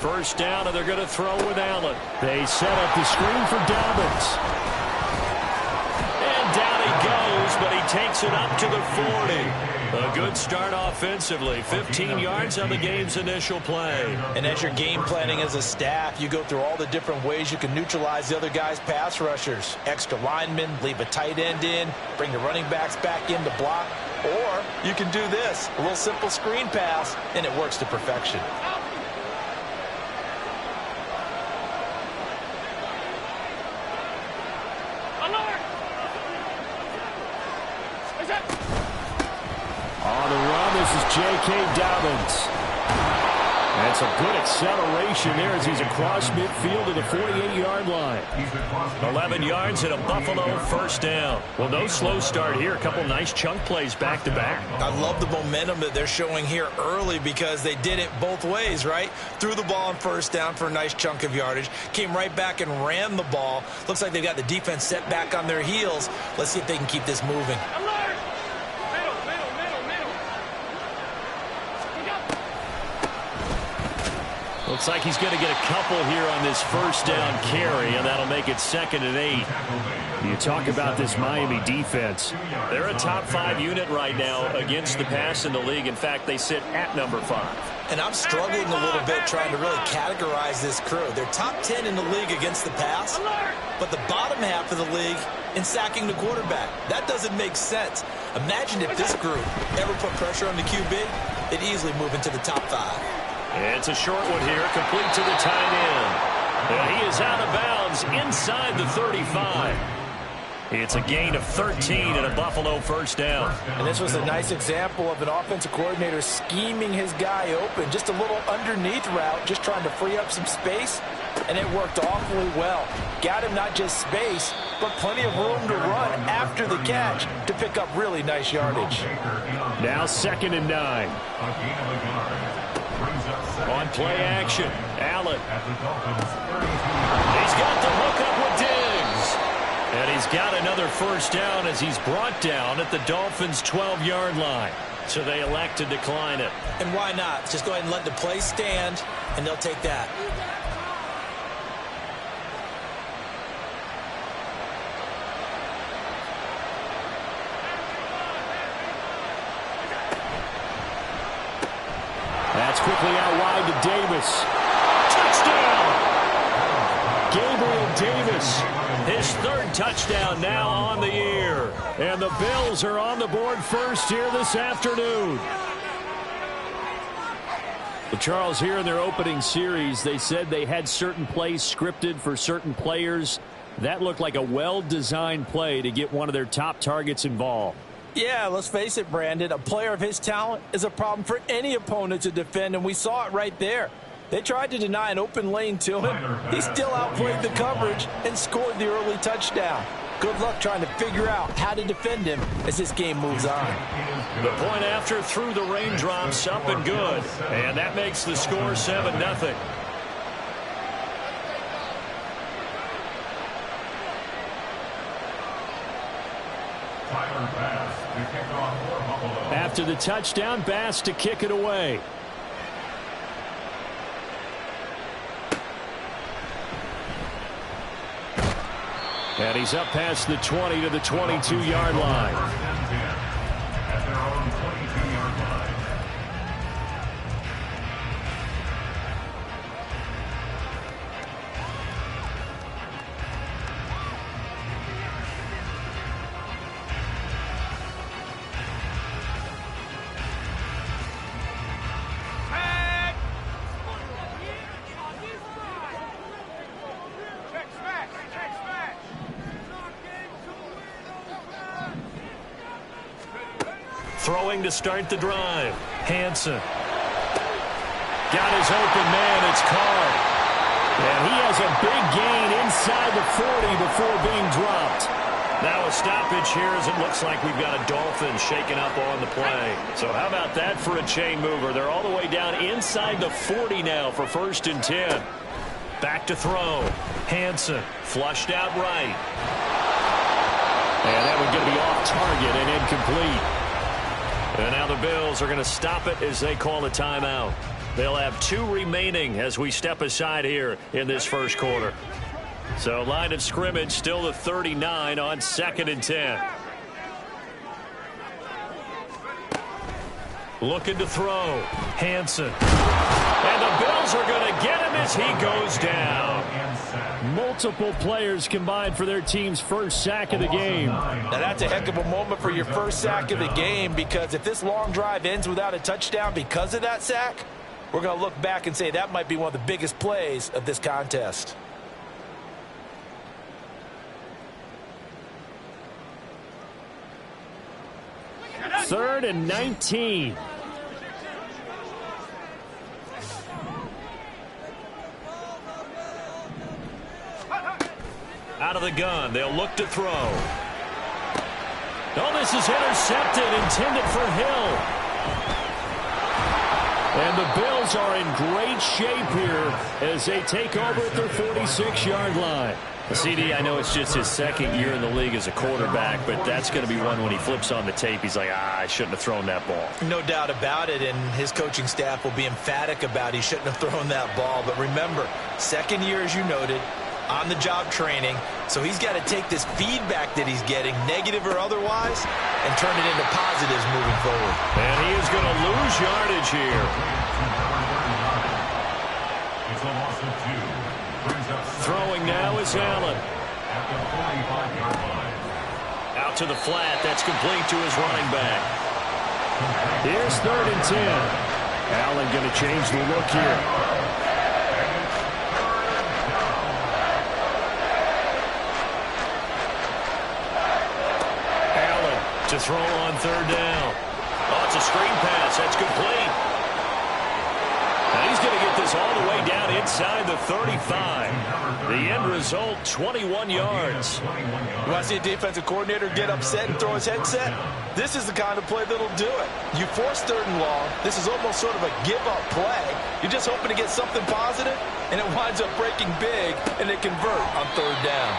First down, and they're going to throw with Allen. They set up the screen for Dobbins. And down he goes, but he takes it up to the 40. A good start offensively. 15 yards on the game's initial play. And as you're game planning as a staff, you go through all the different ways you can neutralize the other guy's pass rushers. Extra linemen, leave a tight end in, bring the running backs back in to block. Or you can do this, a little simple screen pass, and it works to perfection. On the run, this is J.K. Dobbins. That's a good acceleration there as he's across midfield to the 48-yard line. 11 yards and a Buffalo first down. Well, no slow start here. A couple nice chunk plays back-to-back. I love the momentum that they're showing here early because they did it both ways, right? Threw the ball on first down for a nice chunk of yardage. Came right back and ran the ball. Looks like they've got the defense set back on their heels. Let's see if they can keep this moving. Looks like he's going to get a couple here on this first down carry, and that'll make it 2nd and 8. You talk about this Miami defense. They're a top 5 unit right now against the pass in the league. In fact, they sit at number 5. And I'm struggling a little bit trying to really categorize this crew. They're top 10 in the league against the pass, but the bottom half of the league in sacking the quarterback. That doesn't make sense. Imagine if this group ever put pressure on the QB, they'd easily move into the top 5. It's a short one here, complete to the tight end. And he is out of bounds inside the 35. It's a gain of 13 and a Buffalo first down. And this was a nice example of an offensive coordinator scheming his guy open. Just a little underneath route, just trying to free up some space, and it worked awfully well. Got him not just space, but plenty of room to run after the catch to pick up really nice yardage. Now 2nd and 9. On play action, Allen. He's got the hook up with Diggs. And he's got another first down as he's brought down at the Dolphins' 12-yard line. So they elect to decline it. And why not? Just go ahead and let the play stand, and they'll take that. That's quickly out wide to Davis. Touchdown! Gabriel Davis, his 3rd touchdown now on the year. And the Bills are on the board first here this afternoon. Well, Charles, here in their opening series, they said they had certain plays scripted for certain players. That looked like a well-designed play to get one of their top targets involved. Yeah, let's face it, Brandon. A player of his talent is a problem for any opponent to defend, and we saw it right there. They tried to deny an open lane to him. He still outplayed the coverage and scored the early touchdown. Good luck trying to figure out how to defend him as this game moves on. The point after through the raindrops, up and good. And that makes the score 7-0. After the touchdown, Bass to kick it away. And he's up past the 20 to the 22-yard line. Throwing to start the drive. Hansen. Got his open man. It's Carr. And he has a big gain inside the 40 before being dropped. Now a stoppage here as it looks like we've got a Dolphin shaking up on the play. So how about that for a chain mover? They're all the way down inside the 40 now for 1st and 10. Back to throw. Hansen flushed out right. And that one's going to be off target and incomplete. And now the Bills are going to stop it as they call a timeout. They'll have 2 remaining as we step aside here in this first quarter. So line of scrimmage still the 39 on 2nd and 10. Looking to throw. Hansen. And the Bills are going to get him as he goes down. Multiple players combined for their team's first sack of the game. Now that's a heck of a moment for your first sack of the game, because if this long drive ends without a touchdown because of that sack, we're going to look back and say that might be one of the biggest plays of this contest. Third and 19. Out of the gun, they'll look to throw. Oh, this is intercepted, intended for Hill. And the Bills are in great shape here as they take over at their 46-yard line. CD, I know it's just his second year in the league as a quarterback, but that's going to be one when he flips on the tape. He's like, I shouldn't have thrown that ball. No doubt about it, and his coaching staff will be emphatic about he shouldn't have thrown that ball. But remember, second year, as you noted, on-the-job training, so he's got to take this feedback that he's getting, negative or otherwise, and turn it into positives moving forward. And he is going to lose yardage here. It's a loss of 2. Throwing now is Allen. Out to the flat. That's complete to his running back. Here's 3rd and 10. Allen going to change the look here. Allen to throw on 3rd down. Oh, it's a screen pass. That's complete. And he's going to get this all the way down inside the 35. The end result, 21 yards. You want to see a defensive coordinator get upset and throw his headset? This is the kind of play that'll do it. You force 3rd and long. This is almost sort of a give-up play. You're just hoping to get something positive, and it winds up breaking big, and they convert on 3rd down.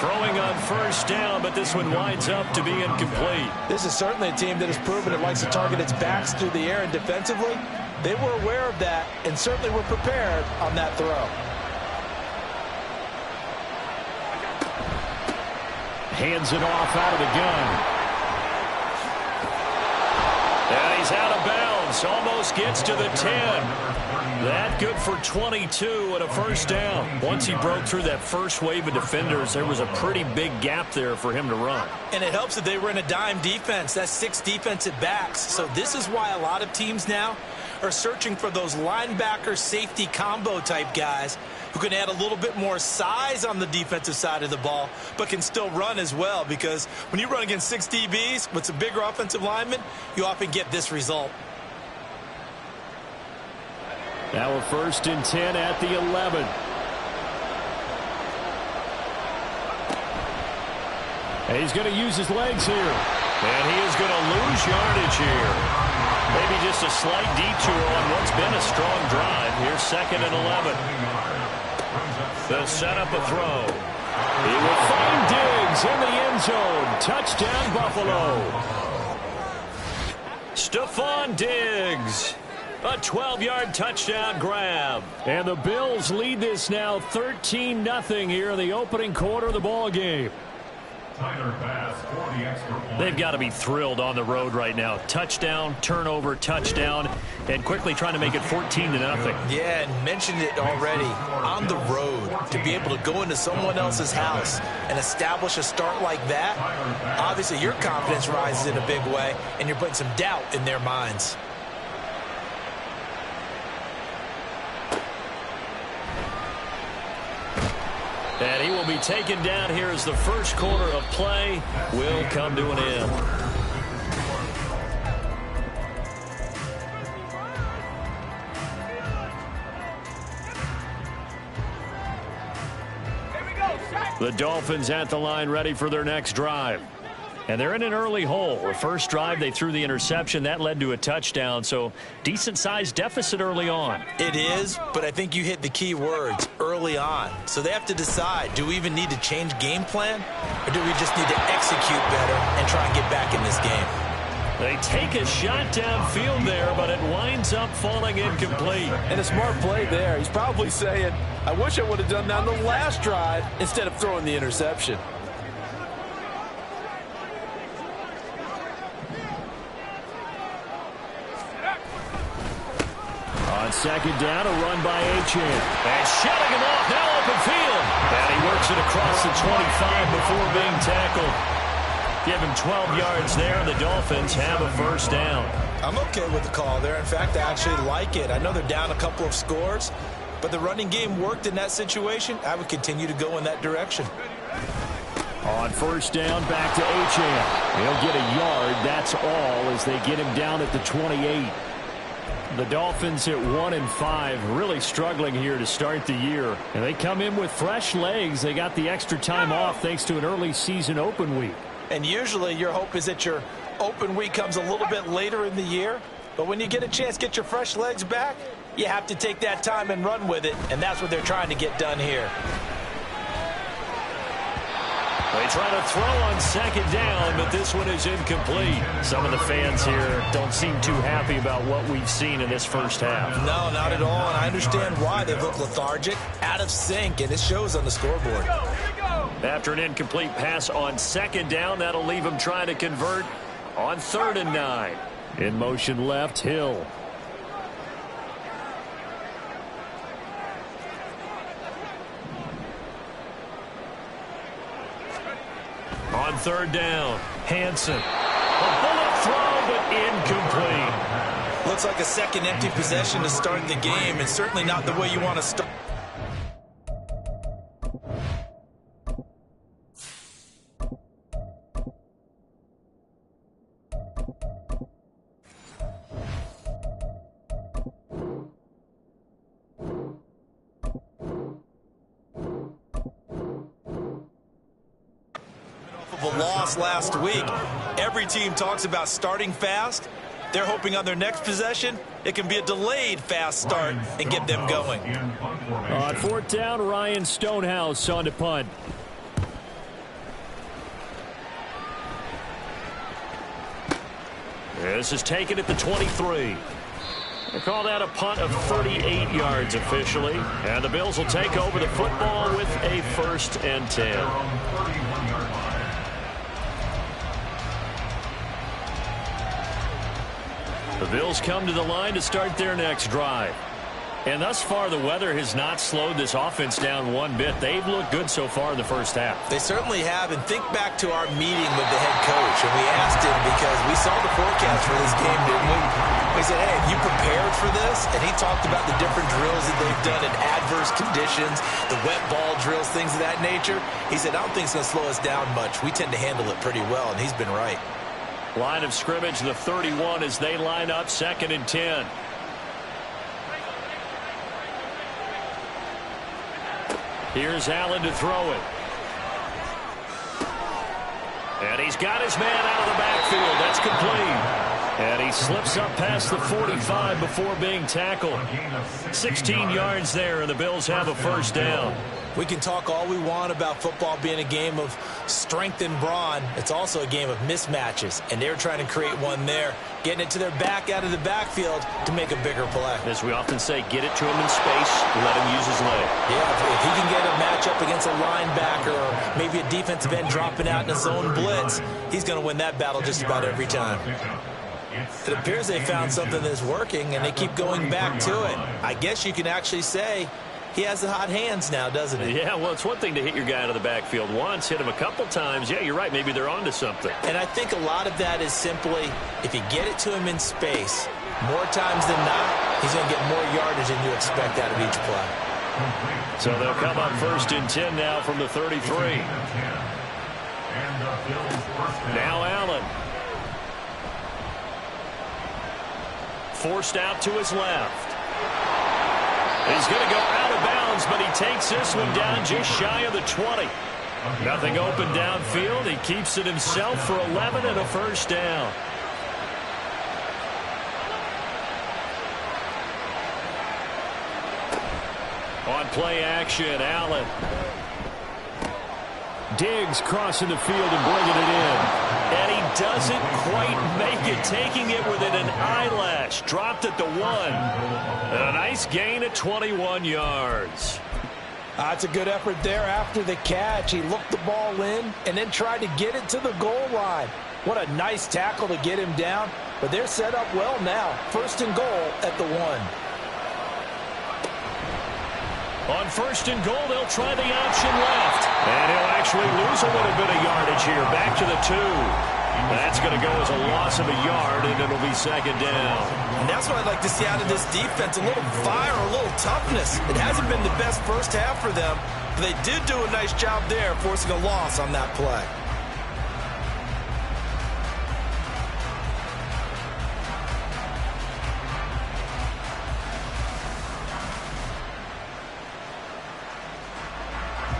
Throwing on 1st down, but this one winds up to be incomplete. This is certainly a team that has proven it likes to target its backs through the air and defensively. They were aware of that and certainly were prepared on that throw. Hands it off out of the gun. And he's out of bounds. Almost gets to the 10. That good for 22 and a 1st down. Once he broke through that first wave of defenders, there was a pretty big gap there for him to run. And it helps that they were in a dime defense. That's 6 defensive backs. So this is why a lot of teams now are searching for those linebacker safety combo type guys who can add a little bit more size on the defensive side of the ball, but can still run as well, because when you run against 6 DBs with some bigger offensive linemen, you often get this result. Now a 1st and 10 at the 11. And he's going to use his legs here. And he is going to lose yardage here. Maybe just a slight detour on what's been a strong drive. Here's 2nd and 11. They'll set up a throw. He will find Diggs in the end zone. Touchdown, Buffalo. Stephon Diggs. A 12-yard touchdown grab. And the Bills lead this now 13-0 here in the opening quarter of the ball game. They've got to be thrilled on the road right now. Touchdown, turnover, touchdown, and quickly trying to make it 14-0. Yeah, and mentioned it already. On the road, to be able to go into someone else's house and establish a start like that, obviously your confidence rises in a big way, and you're putting some doubt in their minds. And he will be taken down here as the first quarter of play will come to an end. The Dolphins at the line ready for their next drive. And they're in an early hole. The first drive, they threw the interception. That led to a touchdown, so decent-sized deficit early on. It is, but I think you hit the key words, early on. So they have to decide, do we even need to change game plan, or do we just need to execute better and try and get back in this game? They take a shot downfield there, but it winds up falling incomplete. And a smart play there. He's probably saying, I wish I would have done that on the last drive instead of throwing the interception. On second down, a run by Achane. And shutting him off, now open field. And he works it across the 25 before being tackled. Give him 12 yards there, and the Dolphins have a first down. I'm okay with the call there. In fact, I actually like it. I know they're down a couple of scores, but the running game worked in that situation. I would continue to go in that direction. On first down, back to Achane. He'll get a yard, that's all, as they get him down at the 28. The Dolphins at 1-5, really struggling here to start the year. And they come in with fresh legs. They got the extra time off thanks to an early season open week. And usually your hope is that your open week comes a little bit later in the year. But when you get a chance to get your fresh legs back, you have to take that time and run with it. And that's what they're trying to get done here. They try to throw on second down, but this one is incomplete. Some of the fans here don't seem too happy about what we've seen in this first half. No, not at all, and I understand why. They look lethargic, out of sync, and it shows on the scoreboard. After an incomplete pass on second down, that'll leave them trying to convert on 3rd and 9. In motion left, Hill. On 3rd down, Hansen. A bullet throw, but incomplete. Looks like a second empty possession to start the game, and certainly not the way you want to start. Loss last week. Every team talks about starting fast. They're hoping on their next possession it can be a delayed fast start and get them going. On 4th down, Ryan Stonehouse on to punt. This is taken at the 23. They call that a punt of 38 yards officially. And the Bills will take over the football with a 1st and 10. The Bills come to the line to start their next drive. And thus far, the weather has not slowed this offense down one bit. They've looked good so far in the first half. They certainly have. And think back to our meeting with the head coach. And we asked him because we saw the forecast for this game, didn't we? We said, hey, have you prepared for this? And he talked about the different drills that they've done in adverse conditions, the wet ball drills, things of that nature. He said, I don't think it's going to slow us down much. We tend to handle it pretty well, and he's been right. Line of scrimmage, the 31 as they line up 2nd and 10. Here's Allen to throw it. And he's got his man out of the backfield. That's complete. And he slips up past the 45 before being tackled. 16 yards there, and the Bills have a first down. We can talk all we want about football being a game of strength and brawn. It's also a game of mismatches, and they're trying to create one there, getting it to their back out of the backfield to make a bigger play. As we often say, get it to him in space, let him use his leg. Yeah, if he can get a matchup against a linebacker or maybe a defensive end dropping out in a zone blitz, he's going to win that battle just about every time. It appears they found something that's working, and they keep going back to it. I guess you can actually say he has the hot hands now, doesn't he? Yeah, well, it's one thing to hit your guy out of the backfield once, hit him a couple times. Yeah, you're right. Maybe they're onto something. And I think a lot of that is simply if you get it to him in space, more times than not, he's going to get more yardage than you expect out of each play. So they'll come up 1st and 10 now from the 33. Now Allen. Forced out to his left. He's going to go out of bounds, but he takes this one down just shy of the 20. Nothing open downfield. He keeps it himself for 11 and a first down. On play action, Allen. Diggs crossing the field and bringing it in. And he doesn't quite make it, taking it within an eyelash. Dropped at the 1. A nice gain at 21 yards. That's a good effort there after the catch. He looked the ball in and then tried to get it to the goal line. What a nice tackle to get him down. But they're set up well now. 1st and goal at the 1. On 1st and goal, they'll try the option left. And he'll actually lose a little bit of yardage here. Back to the 2. That's going to go as a loss of a yard, and it'll be 2nd down. And that's what I'd like to see out of this defense. A little fire, a little toughness. It hasn't been the best first half for them, but they did do a nice job there forcing a loss on that play.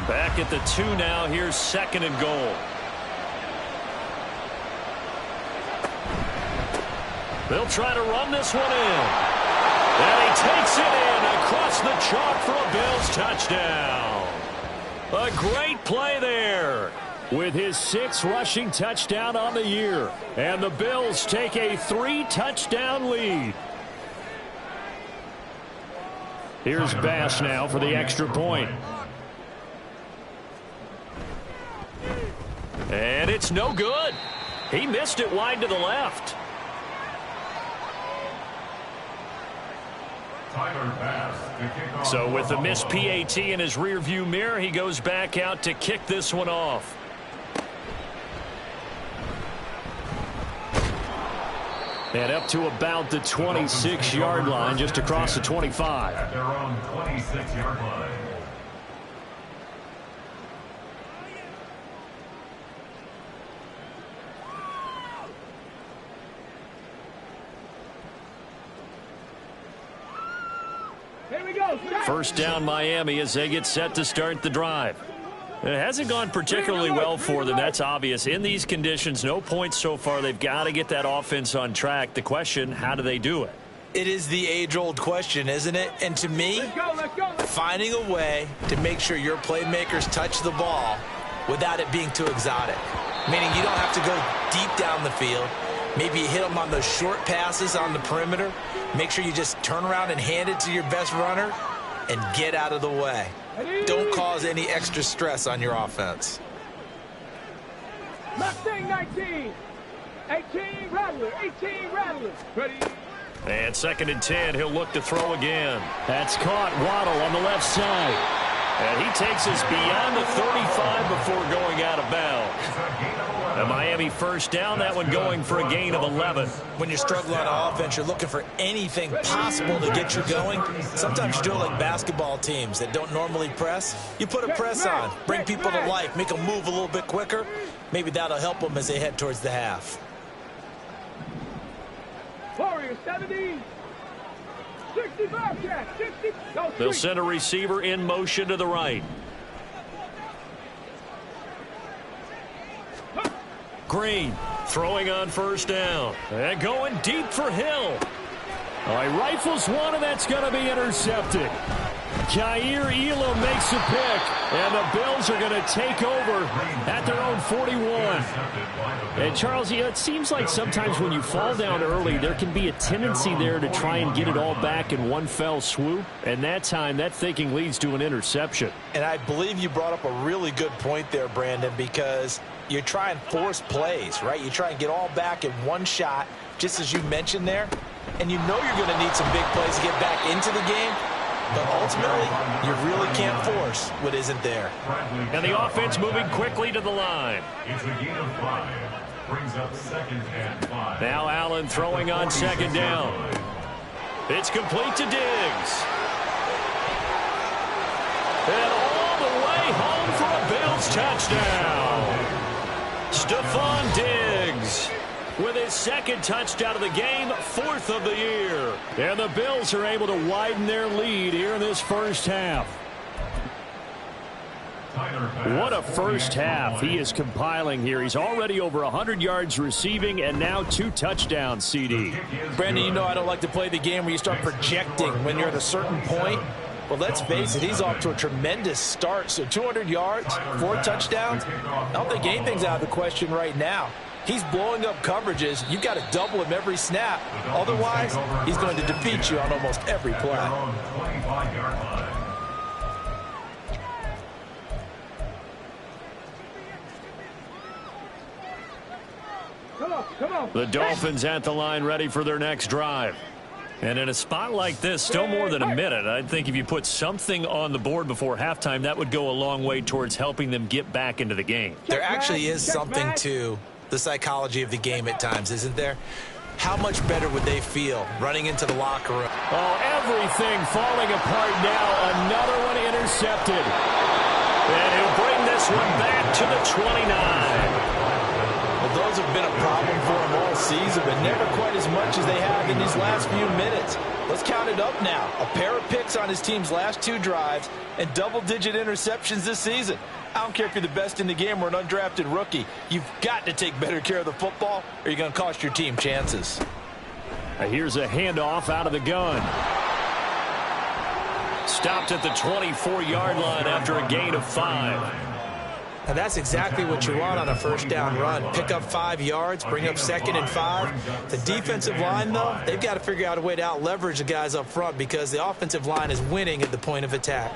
Back at the 2 now. Here's 2nd and goal. They'll try to run this one in. And he takes it in across the chalk for a Bills touchdown. A great play there with his 6th rushing touchdown on the year. And the Bills take a 3-touchdown lead. Here's Bass now for the extra point. And it's no good. He missed it wide to the left. So with the missed PAT in his rearview mirror, he goes back out to kick this one off. And up to about the 26-yard line, just across the 25. At their own 26-yard line. First down Miami as they get set to start the drive. It hasn't gone particularly well for them. That's obvious. In these conditions, no points so far. They've got to get that offense on track. The question, how do they do it? It is the age-old question, isn't it? And to me, finding a way to make sure your playmakers touch the ball without it being too exotic. Meaning you don't have to go deep down the field. Maybe you hit them on those short passes on the perimeter. Make sure you just turn around and hand it to your best runner and get out of the way. Don't cause any extra stress on your offense. Mustang 19. 18 Rattler. 18 Rattler. Ready. And 2nd and 10. He'll look to throw again. That's caught. Waddle on the left side. And he takes us beyond the 35 before going out of bounds. A Miami first down, that one going for a gain of 11. When you're struggling on offense, you're looking for anything possible to get you going. Sometimes you do it like basketball teams that don't normally press. You put a press on, bring people to life, make them move a little bit quicker. Maybe that'll help them as they head towards the half. Warrior 70. 65 Jack. 60. They'll send a receiver in motion to the right. Green throwing on first down. And going deep for Hill. All right, rifles one, and that's going to be intercepted. Kaiir Elam makes a pick, and the Bills are going to take over at their own 41. And, Charles, it seems like sometimes when you fall down early, there can be a tendency there to try and get it all back in one fell swoop. And that time, that thinking leads to an interception. And I believe you brought up a really good point there, Brandon, because you try and force plays, right? You try and get all back in one shot, just as you mentioned there. And you know you're going to need some big plays to get back into the game. But ultimately, you really can't force what isn't there. And the offense moving quickly to the line. It's a gain of 5. Brings up 2nd and 5. Now Allen throwing on 2nd down. It's complete to Diggs. And all the way home for a Bills touchdown. Stephon Diggs with his 2nd touchdown of the game, 4th of the year. And the Bills are able to widen their lead here in this first half. What a first half he is compiling here. He's already over 100 yards receiving and now 2 touchdowns, CD. Brandon, you know I don't like to play the game where you start projecting when you're at a certain point. Well, let's face it, he's off to a tremendous start. So 200 yards, 4 touchdowns. I don't think anything's out of the question right now. He's blowing up coverages. You've got to double him every snap. Otherwise, he's going to defeat you on almost every play. Come on. The Dolphins at the line ready for their next drive. And in a spot like this, still more than a minute, I think if you put something on the board before halftime, that would go a long way towards helping them get back into the game. There actually is something to the psychology of the game at times, isn't there? How much better would they feel running into the locker room? Oh, everything falling apart now. Another one intercepted. And he'll bring this one back to the 29. Well, those have been a problem for him all season, but never quite as much as they have in these last few minutes. Let's count it up now. A pair of picks on his team's last 2 drives and double-digit interceptions this season. I don't care if you're the best in the game or an undrafted rookie. You've got to take better care of the football or you're going to cost your team chances. Here's a handoff out of the gun. Stopped at the 24-yard line after a gain of 5. And that's exactly what you want on a first down run. Pick up 5 yards, bring up 2nd and 5. The defensive line, though, they've got to figure out a way to out-leverage the guys up front because the offensive line is winning at the point of attack.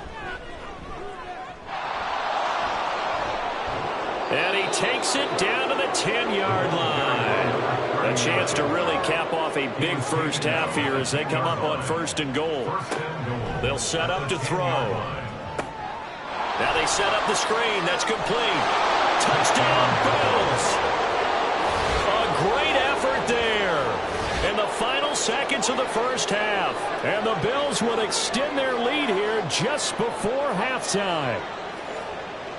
And he takes it down to the 10-yard line. A chance to really cap off a big first half here as they come up on 1st and goal. They'll set up to throw. Now they set up the screen. That's complete. Touchdown, Bills. A great effort there in the final seconds of the first half. And the Bills will extend their lead here just before halftime.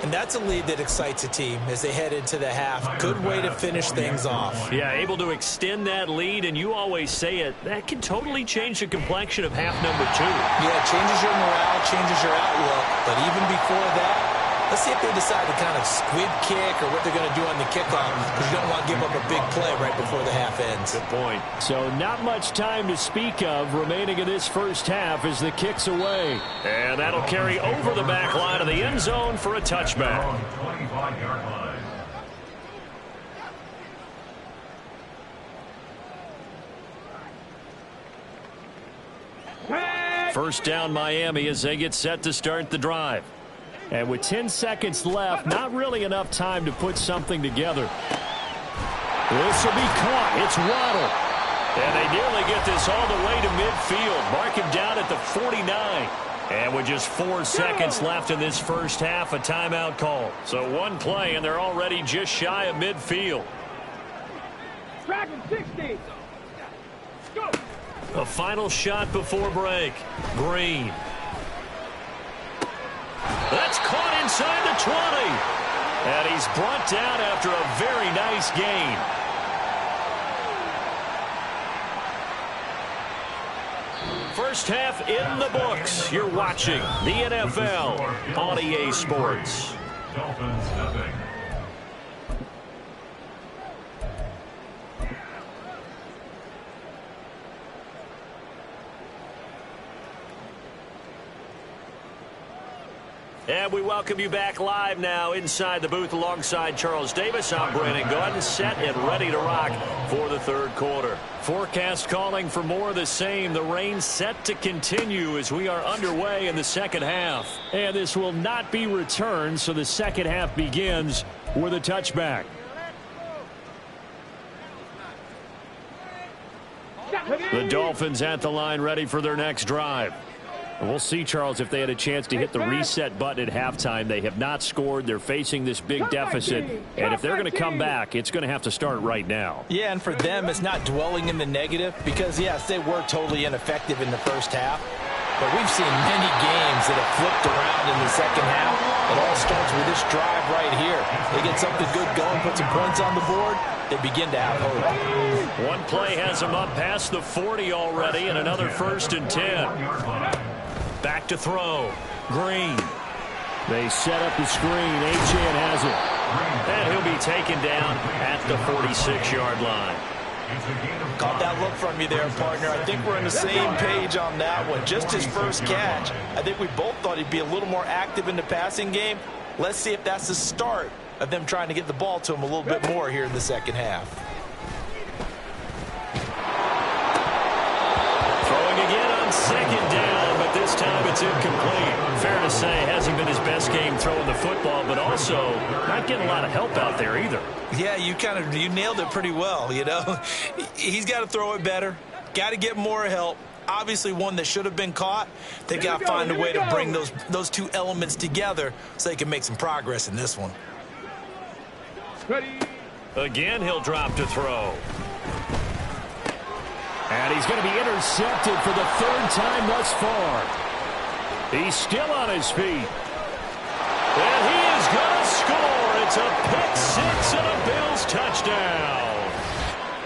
And that's a lead that excites a team as they head into the half. Good way to finish things off. Yeah, able to extend that lead, and you always say it, that can totally change the complexion of half number 2. Yeah, it changes your morale, changes your outlook. But even before that, let's see if they decide to kind of squib kick or what they're going to do on the kickoff, because you don't want to give up a big play right before the half ends. Good point. So not much time to speak of remaining in this first half as the kick's away. And that'll carry over the back line of the end zone for a touchback. 25-yard line. First down Miami as they get set to start the drive. And with 10 seconds left, not really enough time to put something together. This will be caught. It's Waddle. And they nearly get this all the way to midfield. Mark him down at the 49. And with just 4 seconds left in this first half, a timeout call. So one play, and they're already just shy of midfield. Dragon 60. Go. A final shot before break. Green. That's caught inside the 20. And he's brought down after a very nice gain. First half in the books. You're watching the NFL on EA Sports. Dolphins nothing. And we welcome you back live now inside the booth alongside Charles Davis. I'm Brandon Gordon, set and ready to rock for the third quarter. Forecast calling for more of the same. The rain set to continue as we are underway in the second half. And this will not be returned, so the second half begins with a touchback. The Dolphins at the line ready for their next drive. We'll see, Charles, if they had a chance to hit the reset button at halftime. They have not scored. They're facing this big deficit. And if they're going to come back, it's going to have to start right now. Yeah, and for them, it's not dwelling in the negative because, yes, they were totally ineffective in the first half. But we've seen many games that have flipped around in the second half. It all starts with this drive right here. They get something good going, put some points on the board, they begin to have hope. One play has them up past the 40 already, and another 1st and 10. Back to throw. Green. They set up the screen. Achane has it. And he'll be taken down at the 46-yard line. Caught that look from you there, partner. I think we're on the same page on that one. Just his first catch. I think we both thought he'd be a little more active in the passing game. Let's see if that's the start of them trying to get the ball to him a little bit more here in the second half. Throwing again on second down, but this time it's incomplete. Fair to say, hasn't been his best game throwing the football, but also not getting a lot of help out there either. Yeah, you nailed it pretty well, you know. He's got to throw it better, got to get more help. Obviously one that should have been caught. They got to find a way to bring those two elements together so they can make some progress in this one. Ready. Again, he'll drop to throw. And he's going to be intercepted for the third time thus far. He's still on his feet. And he is going to score. It's a pick six and a Bills touchdown.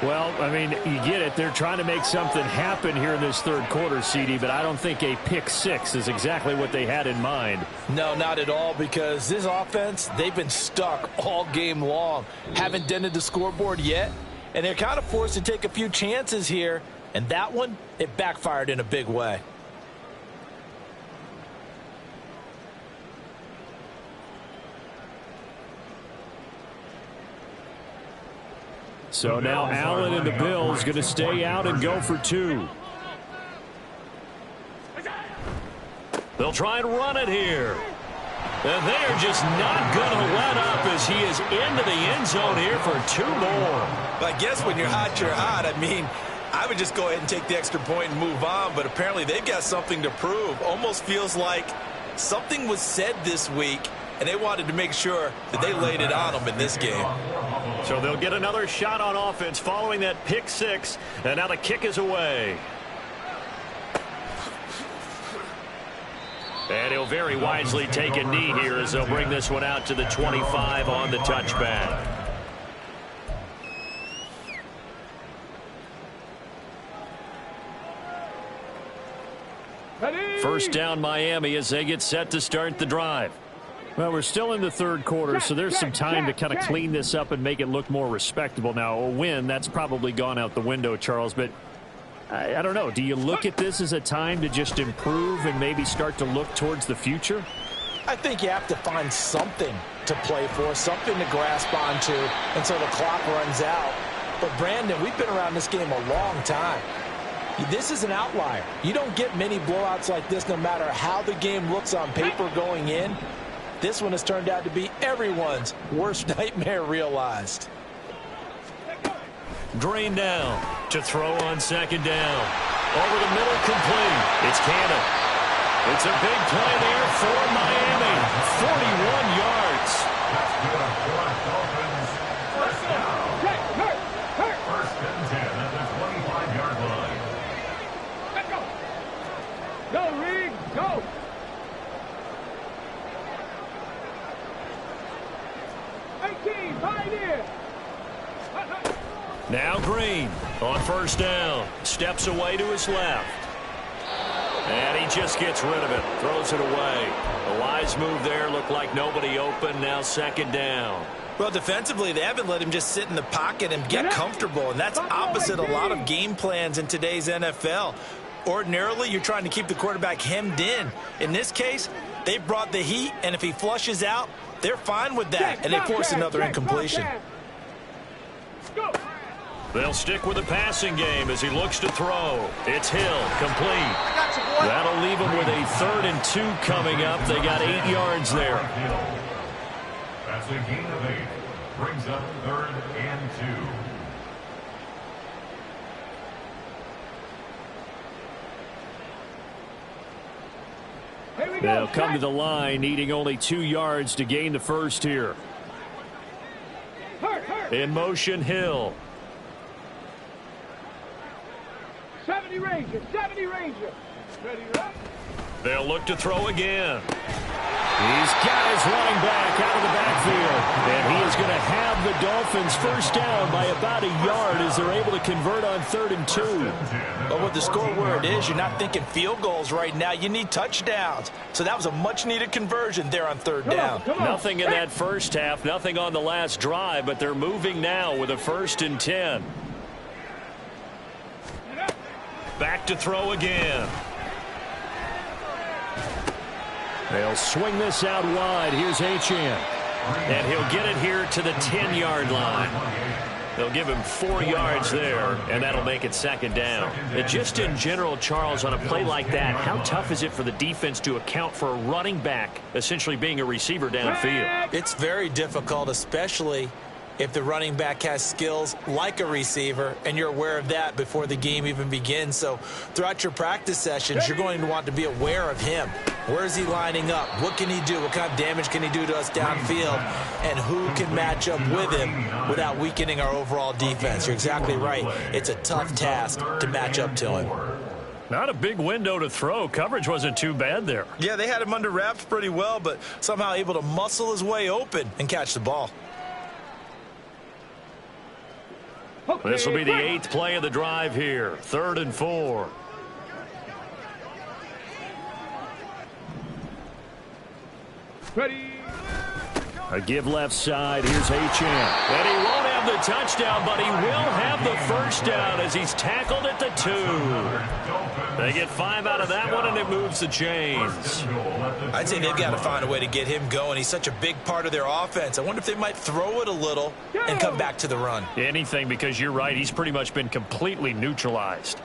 Well, I mean, you get it. They're trying to make something happen here in this third quarter, CD, but I don't think a pick six is exactly what they had in mind. No, not at all, because this offense, they've been stuck all game long. Haven't dented the scoreboard yet, and they're kind of forced to take a few chances here, and that one, it backfired in a big way. So now Allen and the Bills going to stay out and go for two. They'll try and run it here. And they are just not going to let up as he is into the end zone here for two more. But I guess when you're hot, you're hot. I mean, I would just go ahead and take the extra point and move on, but apparently they've got something to prove. Almost feels like something was said this week, and they wanted to make sure that they laid it on them in this game. So they'll get another shot on offense following that pick six, and now the kick is away. And he'll very wisely take a knee here as they'll bring this one out to the 25 on the touchback. First down Miami as they get set to start the drive. Well, we're still in the third quarter, so there's some time to kind of clean this up and make it look more respectable. Now, a win, that's probably gone out the window, Charles, but I don't know. Do you look at this as a time to just improve and maybe start to look towards the future? I think you have to find something to play for, something to grasp onto until the clock runs out. But, Brandon, we've been around this game a long time. This is an outlier. You don't get many blowouts like this no matter how the game looks on paper going in. This one has turned out to be everyone's worst nightmare realized. Drain down to throw on second down. Over the middle, complete. It's Cannon. It's a big play there for Miami. 41 yards. That's good for Dolphins. First down. First and 10 at the 25-yard line. Let's go. Go, Reed. Go. Now Green on first down. Steps away to his left. And he just gets rid of it. Throws it away. A wise move there. Looked like nobody open. Now second down. Well, defensively, they haven't let him just sit in the pocket and get comfortable. And that's opposite a lot of game plans in today's NFL. Ordinarily, you're trying to keep the quarterback hemmed in. In this case, they brought the heat, and if he flushes out, they're fine with that, and they force another incompletion. They'll stick with the passing game as he looks to throw. It's Hill, complete. That'll leave him with a 3rd and 2 coming up. They got 8 yards there. That's a gain of 8. Brings up 3rd and 2. They'll come to the line, needing only 2 yards to gain the first here. In motion, Hill. 70 Ranger, 70 Ranger. Ready, up. They'll look to throw again. He's got his running back out of the backfield. And he is going to have the Dolphins first down by about a yard as they're able to convert on 3rd and 2. But with the score where it is, you're not thinking field goals right now. You need touchdowns. So that was a much-needed conversion there on 3rd down. Nothing in that first half, nothing on the last drive, but they're moving now with a 1st and 10. Back to throw again. They'll swing this out wide. Here's Achane. And he'll get it here to the 10-yard line. They'll give him 4 yards there, and that'll make it second down. And just in general, Charles, on a play like that, how tough is it for the defense to account for a running back essentially being a receiver downfield? It's very difficult, especially if the running back has skills like a receiver, and you're aware of that before the game even begins. So throughout your practice sessions, you're going to want to be aware of him. Where is he lining up? What can he do? What kind of damage can he do to us downfield? And who can match up with him without weakening our overall defense? You're exactly right. It's a tough task to match up to him. Not a big window to throw. Coverage wasn't too bad there. Yeah, they had him under wraps pretty well, but somehow able to muscle his way open and catch the ball. This will be the 8th play of the drive here. 3rd and 4. Ready. A give left side. Here's Achane. And he won't have the touchdown, but he will have the first down as he's tackled at the 2. They get 5 out of that one, and it moves the chains. I'd say they've got to find a way to get him going. He's such a big part of their offense. I wonder if they might throw it a little and come back to the run. Anything, because you're right. He's pretty much been completely neutralized.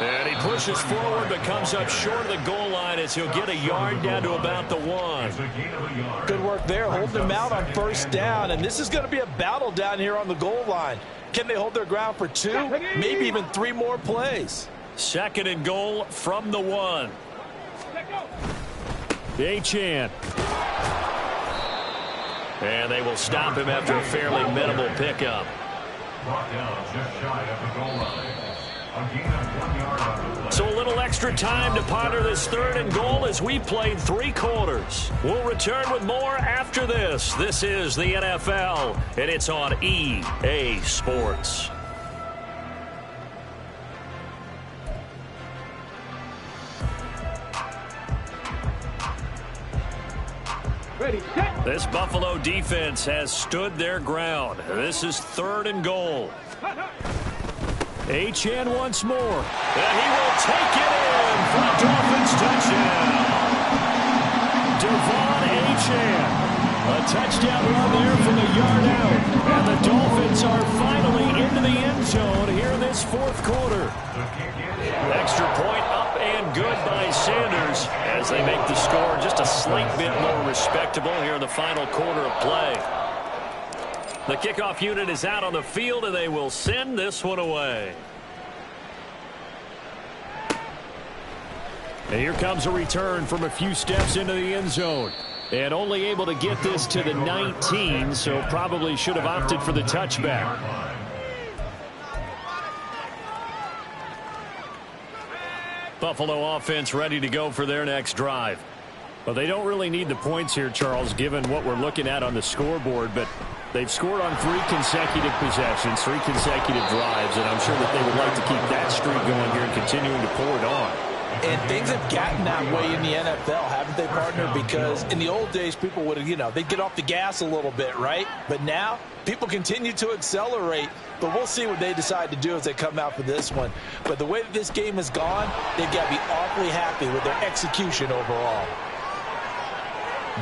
And he pushes forward but comes up short of the goal line as he'll get a yard down to about the 1. Good work there, holding him out on first down. And this is going to be a battle down here on the goal line. Can they hold their ground for 2, maybe even 3 more plays? 2nd and goal from the 1. Achane. And they will stop him after a fairly minimal pickup. Brought down just shy of the goal line. So a little extra time to ponder this 3rd and goal as we played 3 quarters. We'll return with more after this. This is the NFL, and it's on EA Sports. Ready, set. This Buffalo defense has stood their ground. This is 3rd and goal. Achane once more. And he will take it in for a Dolphins touchdown. Devon Achane. A touchdown run there from the yard out. And the Dolphins are finally into the end zone here in this 4th quarter. Extra point up and good by Sanders as they make the score just a slight bit more respectable here in the final quarter of play. The kickoff unit is out on the field, and they will send this one away. And here comes a return from a few steps into the end zone. And only able to get this to the 19, so probably should have opted for the touchback. Buffalo offense ready to go for their next drive. Well, they don't really need the points here, Charles, given what we're looking at on the scoreboard, but they've scored on 3 consecutive possessions, 3 consecutive drives, and I'm sure that they would like to keep that streak going here and continuing to pull it on. And things have gotten that way in the NFL, haven't they, partner? Because in the old days, people would, they'd get off the gas a little bit, right? But now, people continue to accelerate. But we'll see what they decide to do as they come out for this one. But the way that this game has gone, they've got to be awfully happy with their execution overall.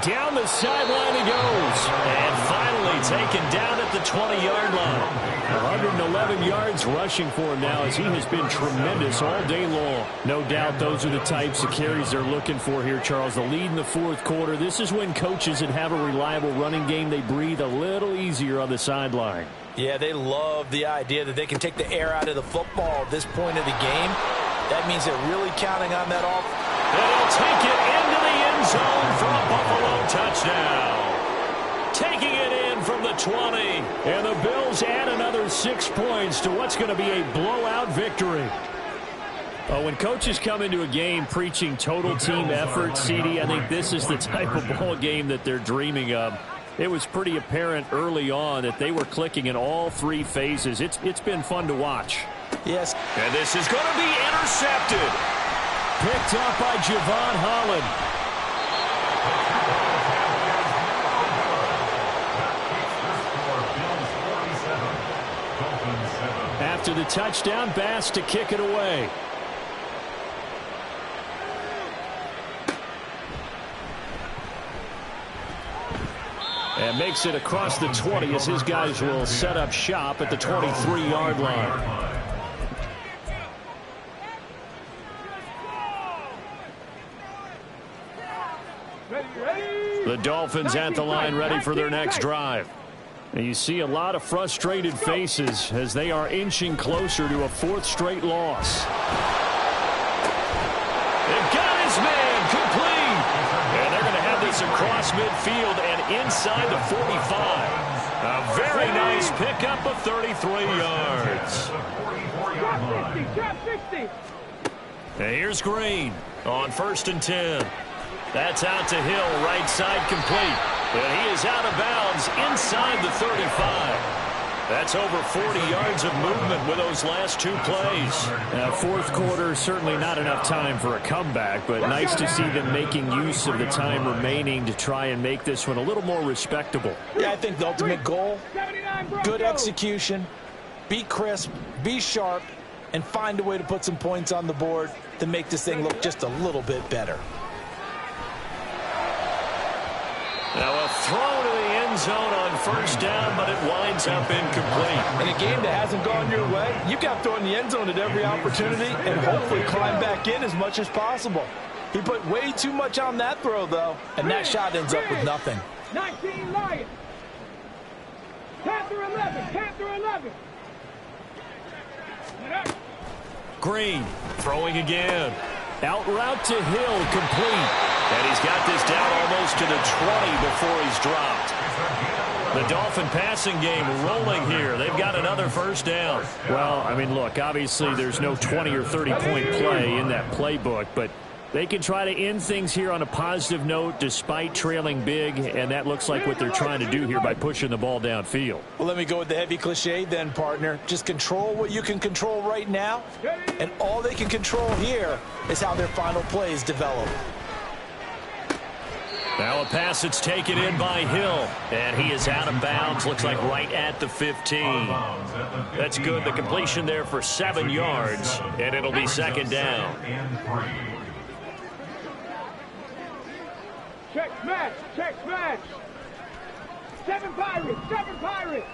Down the sideline he goes. And finally taken down at the 20-yard line. 111 yards rushing for him now as he has been tremendous all day long. No doubt those are the types of carries they're looking for here, Charles. The lead in the 4th quarter. This is when coaches that have a reliable running game, they breathe a little easier on the sideline. Yeah, they love the idea that they can take the air out of the football at this point of the game. That means they're really counting on that off. And he'll take it into the end zone for a Buffalo touchdown. Taking it in from the 20. And the Bills add another 6 points to what's going to be a blowout victory. When coaches come into a game preaching total team effort, CD, I think this is the type of ball game that they're dreaming of. It was pretty apparent early on that they were clicking in all 3 phases. It's been fun to watch. Yes. And this is going to be intercepted. Picked up by Javon Holland. After the touchdown, Bass to kick it away. And makes it across the 20 as his guys will set up shop at the 23-yard line. The Dolphins at the line ready for their next drive. And you see a lot of frustrated faces as they are inching closer to a fourth straight loss. They've got his man complete. And they're going to have this across midfield and inside the 45. A very nice pickup of 33 yards. Drop 60. And here's Green on 1st and 10. That's out to Hill, right side complete. And he is out of bounds inside the 35. That's over 40 yards of movement with those last two plays. Fourth quarter, certainly not enough time for a comeback, but nice to see them making use of the time remaining to try and make this one a little more respectable. Yeah, I think the ultimate goal, good execution, be crisp, be sharp, and find a way to put some points on the board to make this thing look just a little bit better. Now a throw to the end zone on 1st down, but it winds up incomplete. In a game that hasn't gone your way, you've got to throw in the end zone at every opportunity and hopefully climb back in as much as possible. He put way too much on that throw, though, and that shot ends up with nothing. 19 Lions. Panther 11. Panther 11. Green throwing again. Out route to Hill, complete. And he's got this down almost to the 20 before he's dropped. The Dolphin passing game rolling here. They've got another 1st down. Well, I mean, look, obviously there's no 20 or 30-point play in that playbook, but they can try to end things here on a positive note despite trailing big, and that looks like what they're trying to do here by pushing the ball downfield. Well, let me go with the heavy cliche then, partner. Just control what you can control right now, and all they can control here is how their final plays develop. Now a pass that's taken in by Hill, and he is out of bounds, looks like right at the 15. That's good. The completion there for 7 yards, and it'll be 2nd down. Check smash. Check smash. 7 Pirates. 7 Pirates.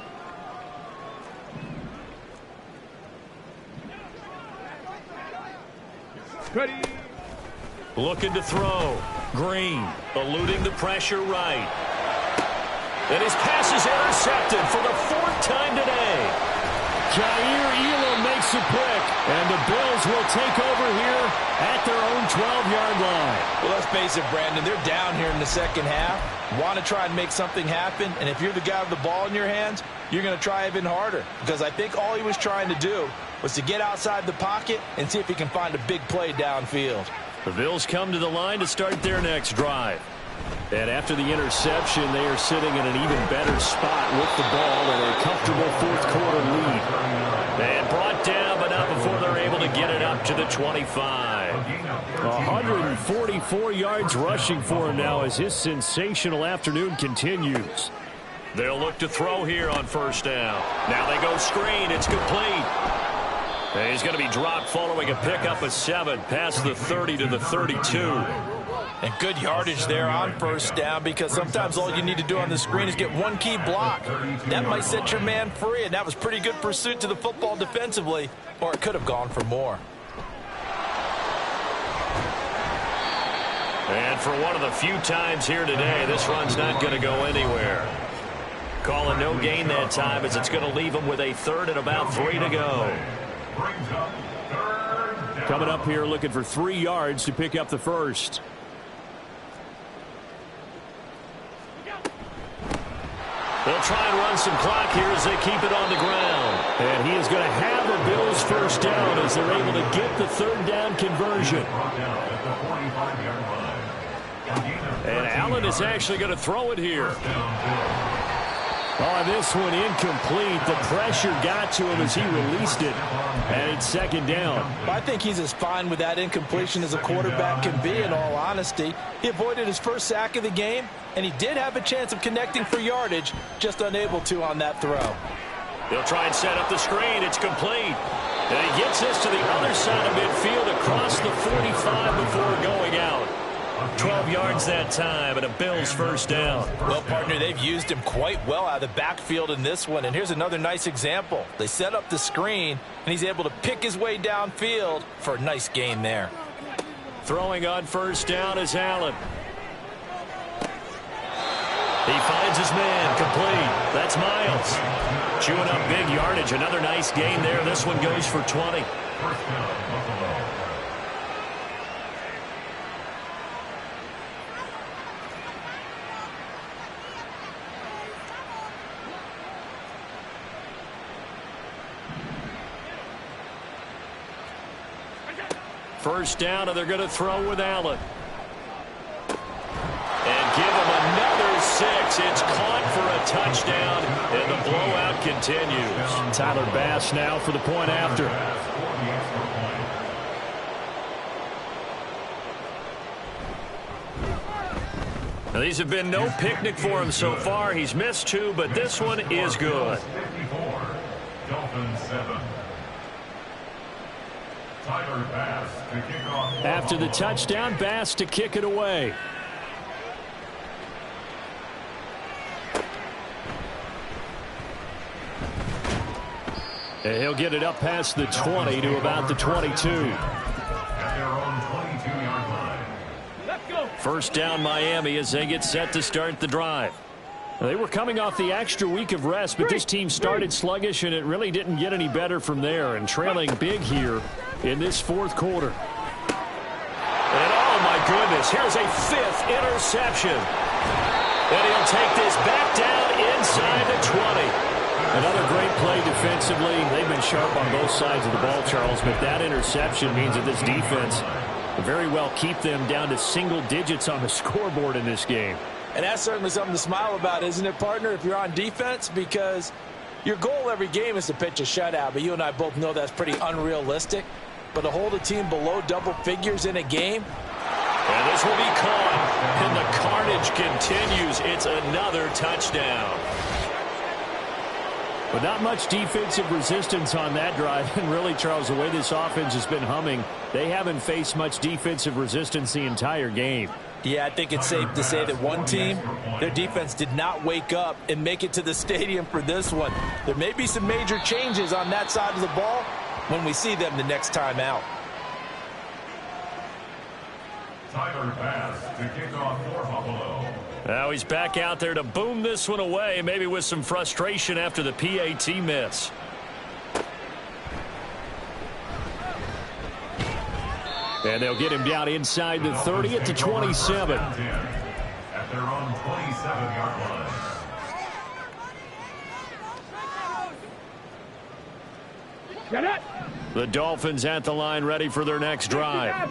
Ready. Looking to throw. Green eluding the pressure right. And his pass is intercepted for the 4th time today. Jair Elam makes a pick, and the Bills will take over here at their own 12-yard line. Well, let's face it, Brandon, they're down here in the second half. Want to try and make something happen, and if you're the guy with the ball in your hands, you're going to try even harder, because I think all he was trying to do was to get outside the pocket and see if he can find a big play downfield. The Bills come to the line to start their next drive. And after the interception, they are sitting in an even better spot with the ball and a comfortable fourth-quarter lead. And brought down, but not before they're able to get it up to the 25. 144 yards rushing for him now as his sensational afternoon continues. They'll look to throw here on 1st down. Now they go screen. It's complete. And he's going to be dropped following a pickup of 7 past the 30 to the 32. And good yardage there on 1st down, because sometimes all you need to do on the screen is get one key block. That might set your man free, and that was pretty good pursuit to the football defensively, or it could have gone for more. And for one of the few times here today, this run's not going to go anywhere. Calling no gain that time as it's going to leave him with a 3rd and about 3 to go. Coming up here looking for 3 yards to pick up the 1st. They'll try and run some clock here as they keep it on the ground. And he is going to have a Bills 1st down as they're able to get the 3rd down conversion. And Allen is actually going to throw it here. Oh, this one incomplete. The pressure got to him as he released it. And it's 2nd down. I think he's as fine with that incompletion as a quarterback can be, in all honesty. He avoided his 1st sack of the game, and he did have a chance of connecting for yardage, just unable to on that throw. They'll try and set up the screen. It's complete. And he gets this to the other side of midfield across the 45 before going out. 12 yards that time, and a Bills first down. Well, partner, they've used him quite well out of the backfield in this one. And here's another nice example. They set up the screen, and he's able to pick his way downfield for a nice gain there. Throwing on first down is Allen. He finds his man, complete. That's Miles. Chewing up big yardage. Another nice gain there. This one goes for 20. First down, Buffalo. First down, and they're going to throw with Allen. And give him another 6. It's caught for a touchdown, and the blowout continues. Tyler Bass now for the point after. Now, these have been no picnic for him so far. He's missed 2, but this one is good. 54, Dolphins 7. Tyler Bass to kick off. After the touchdown, Bass to kick it away. And he'll get it up past the 20 to about the 22. At their own 22-yard line. Let's go. First down, Miami, as they get set to start the drive. They were coming off the extra week of rest, but this team started sluggish, and it really didn't get any better from there, and trailing big here in this fourth quarter. And oh my goodness, here's a 5th interception. And he'll take this back down inside the 20. Another great play defensively. They've been sharp on both sides of the ball, Charles, but that interception means that this defense will very well keep them down to single digits on the scoreboard in this game. And that's certainly something to smile about, isn't it, partner, if you're on defense? Because your goal every game is to pitch a shutout, but you and I both know that's pretty unrealistic. But to hold a team below double figures in a game. And this will be caught, and the carnage continues. It's another touchdown. But not much defensive resistance on that drive. And really, Charles, the way this offense has been humming, they haven't faced much defensive resistance the entire game. Yeah, I think it's safe to say that one team, their defense did not wake up and make it to the stadium for this one. There may be some major changes on that side of the ball when we see them the next time out. Tyler Bass to kick off for Buffalo. Now he's back out there to boom this one away, maybe with some frustration after the PAT miss. And they'll get him down inside the 30 at the 27. At their own 27-yard line. Get it. The Dolphins at the line, ready for their next drive.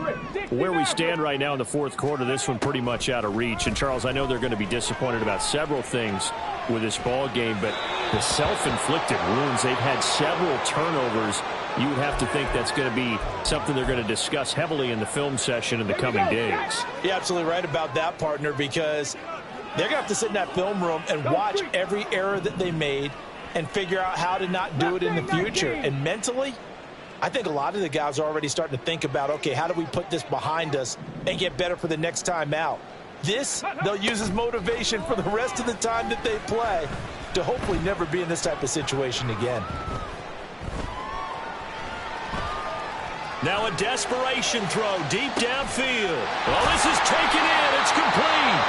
Where we stand right now in the fourth quarter, this one pretty much out of reach. And, Charles, I know they're going to be disappointed about several things with this ball game, but the self-inflicted wounds, they've had several turnovers. You would have to think that's going to be something they're going to discuss heavily in the film session in the coming days. You're absolutely right about that, partner, because they're going to have to sit in that film room and watch every error that they made and figure out how to not do it in the future. And mentally, I think a lot of the guys are already starting to think about, okay, how do we put this behind us and get better for the next time out? This, they'll use as motivation for the rest of the time that they play to hopefully never be in this type of situation again. Now a desperation throw deep downfield. Well, this is taken in. It's complete.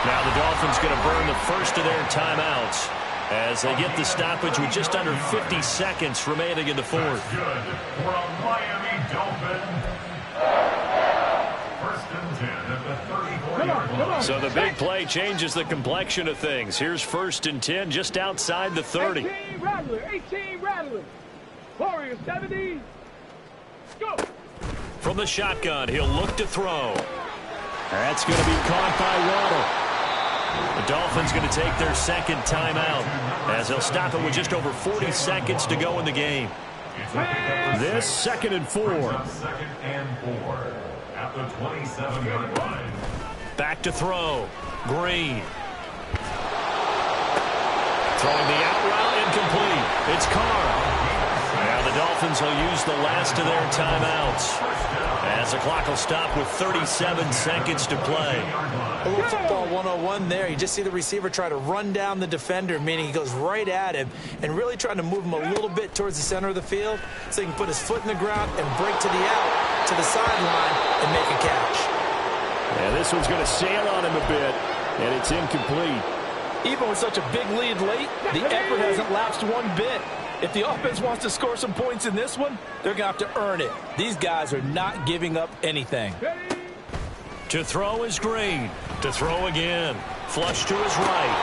Now the Dolphins going to burn the first of their timeouts as they get the stoppage with just under 50 seconds remaining in the fourth. Good for a Miami Dolphin. First and 10 at the 34-yard line. So the big play changes the complexion of things. Here's first and 10 just outside the 30. 18 Rattler. 18 Rattler. Warriors 70. Go. From the shotgun, he'll look to throw. That's going to be caught by Waddle. The Dolphins going to take their second timeout as they'll stop it with just over 40 seconds to go in the game. This second and 4. Second and 4 at the 27-yard line. Back to throw. Green. Throwing the out route incomplete. It's Carr. Now the Dolphins will use the last of their timeouts as the clock will stop with 37 seconds to play. A little football 101 there. You just see the receiver try to run down the defender, meaning he goes right at him and really trying to move him a little bit towards the center of the field so he can put his foot in the ground and break to the out, to the sideline, and make a catch. And this one's going to sail on him a bit, and it's incomplete. Even with such a big lead late, the effort hasn't lapsed one bit. If the offense wants to score some points in this one, they're going to have to earn it. These guys are not giving up anything. To throw is Green. To throw again. Flush to his right.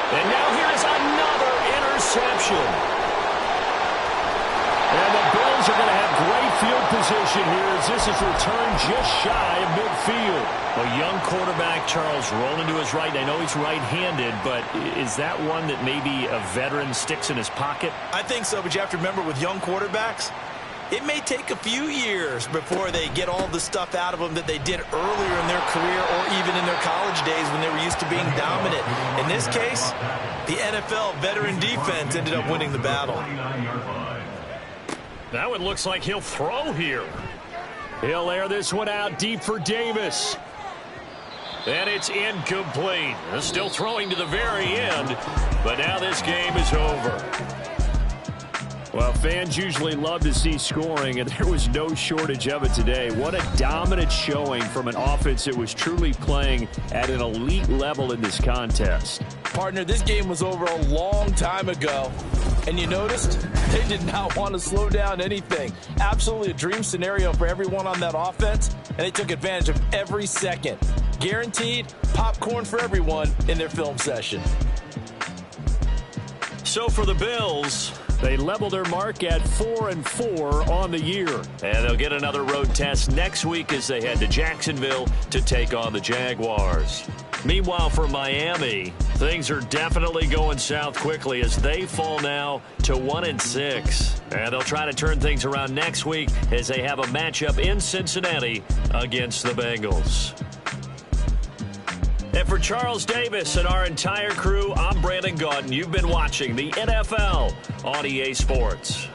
And now here's another interception. And the Bills are going to have great field position here as this is returned just shy of midfield. A young quarterback, Charles, rolling to his right. I know he's right-handed, but is that one that maybe a veteran sticks in his pocket? I think so, but you have to remember with young quarterbacks, it may take a few years before they get all the stuff out of them that they did earlier in their career or even in their college days when they were used to being dominant. In this case, the NFL veteran defense ended up winning the battle. That one looks like he'll throw here. He'll air this one out deep for Davis. And it's incomplete. Still throwing to the very end, but now this game is over. Well, fans usually love to see scoring, and there was no shortage of it today. What a dominant showing from an offense that was truly playing at an elite level in this contest. Partner, this game was over a long time ago. And you noticed they did not want to slow down anything. Absolutely a dream scenario for everyone on that offense, and they took advantage of every second. Guaranteed popcorn for everyone in their film session. So for the Bills, they level their mark at 4-4 on the year. And they'll get another road test next week as they head to Jacksonville to take on the Jaguars. Meanwhile, for Miami, things are definitely going south quickly as they fall now to 1-6. And they'll try to turn things around next week as they have a matchup in Cincinnati against the Bengals. And for Charles Davis and our entire crew, I'm Brandon Gaudin. You've been watching the NFL on EA Sports.